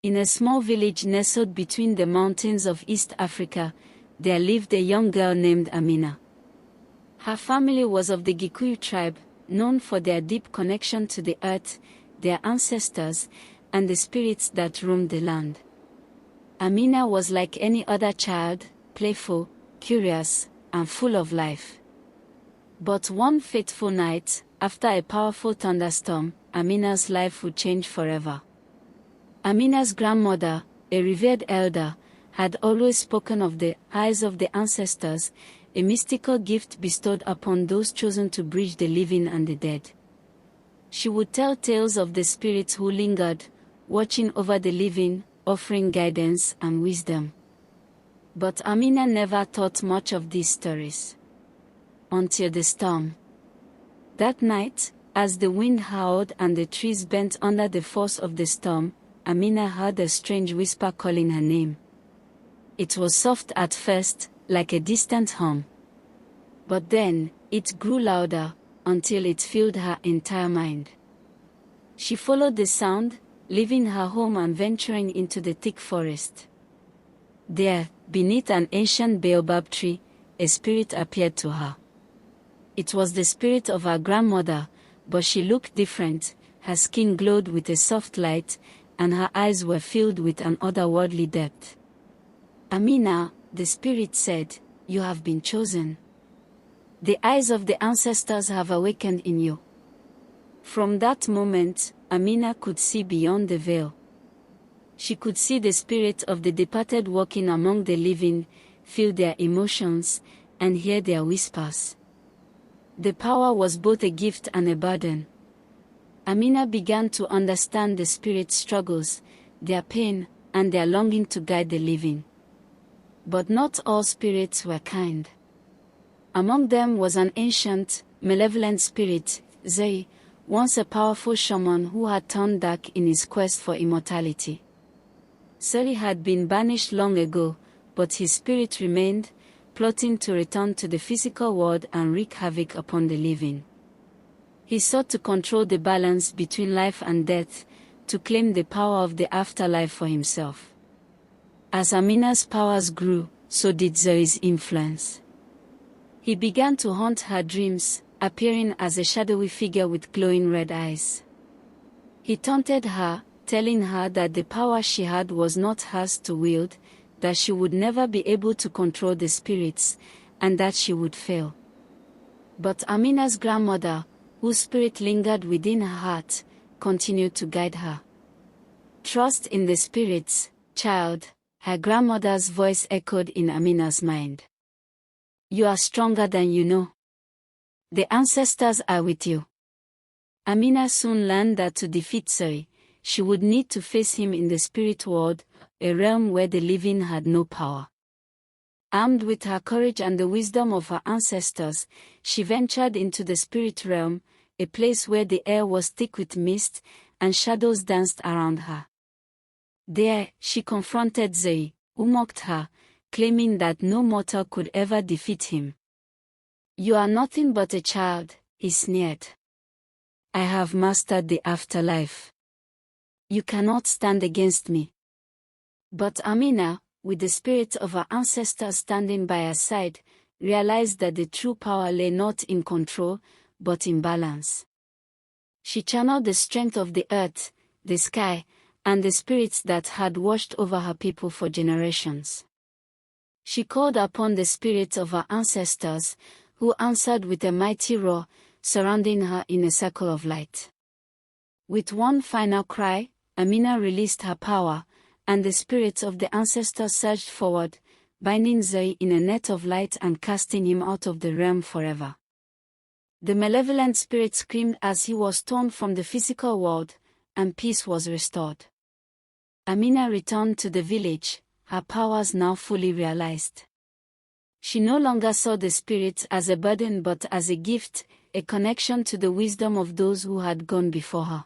In a small village nestled between the mountains of East Africa, there lived a young girl named Amina. Her family was of the Gikuyu tribe, known for their deep connection to the earth, their ancestors, and the spirits that roamed the land. Amina was like any other child, playful, curious, and full of life. But one fateful night, after a powerful thunderstorm, Amina's life would change forever. Amina's grandmother, a revered elder, had always spoken of the eyes of the ancestors, a mystical gift bestowed upon those chosen to bridge the living and the dead. She would tell tales of the spirits who lingered, watching over the living, offering guidance and wisdom. But Amina never thought much of these stories. Until the storm. That night, as the wind howled and the trees bent under the force of the storm, Amina heard a strange whisper calling her name. It was soft at first, like a distant hum. But then, it grew louder, until it filled her entire mind. She followed the sound, leaving her home and venturing into the thick forest. There, beneath an ancient baobab tree, a spirit appeared to her. It was the spirit of her grandmother, but she looked different. Her skin glowed with a soft light, and her eyes were filled with an otherworldly depth. Amina, the spirit said, "You have been chosen. The eyes of the ancestors have awakened in you." From that moment, Amina could see beyond the veil. She could see the spirit of the departed walking among the living, feel their emotions, and hear their whispers. The power was both a gift and a burden. Amina began to understand the spirit's struggles, their pain, and their longing to guide the living. But not all spirits were kind. Among them was an ancient, malevolent spirit, Zai, once a powerful shaman who had turned dark in his quest for immortality. Zai had been banished long ago, but his spirit remained, plotting to return to the physical world and wreak havoc upon the living. He sought to control the balance between life and death, to claim the power of the afterlife for himself. As Amina's powers grew, so did Zoe's influence. He began to haunt her dreams, appearing as a shadowy figure with glowing red eyes. He taunted her, telling her that the power she had was not hers to wield, that she would never be able to control the spirits, and that she would fail. But Amina's grandmother, whose spirit lingered within her heart, continued to guide her. "Trust in the spirits, child," her grandmother's voice echoed in Amina's mind. "You are stronger than you know. The ancestors are with you." Amina soon learned that to defeat Zoe, she would need to face him in the spirit world, a realm where the living had no power. Armed with her courage and the wisdom of her ancestors, she ventured into the spirit realm, a place where the air was thick with mist, and shadows danced around her. There, she confronted Zoe, who mocked her, claiming that no mortal could ever defeat him. "You are nothing but a child," he sneered. "I have mastered the afterlife. You cannot stand against me." But Amina, with the spirit of her ancestors standing by her side, realized that the true power lay not in control, but in balance. She channeled the strength of the earth, the sky, and the spirits that had watched over her people for generations. She called upon the spirits of her ancestors, who answered with a mighty roar, surrounding her in a circle of light. With one final cry, Amina released her power, and the spirits of the ancestors surged forward, binding Zoe in a net of light and casting him out of the realm forever. The malevolent spirit screamed as he was torn from the physical world, and peace was restored. Amina returned to the village, her powers now fully realized. She no longer saw the spirits as a burden but as a gift, a connection to the wisdom of those who had gone before her.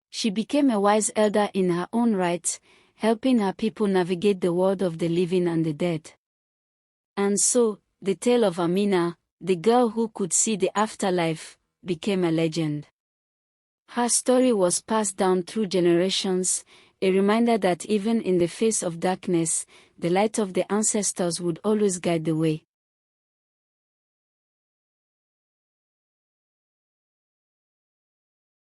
She became a wise elder in her own right, helping her people navigate the world of the living and the dead. And so, the tale of Amina, the girl who could see the afterlife, became a legend. Her story was passed down through generations, a reminder that even in the face of darkness, the light of the ancestors would always guide the way.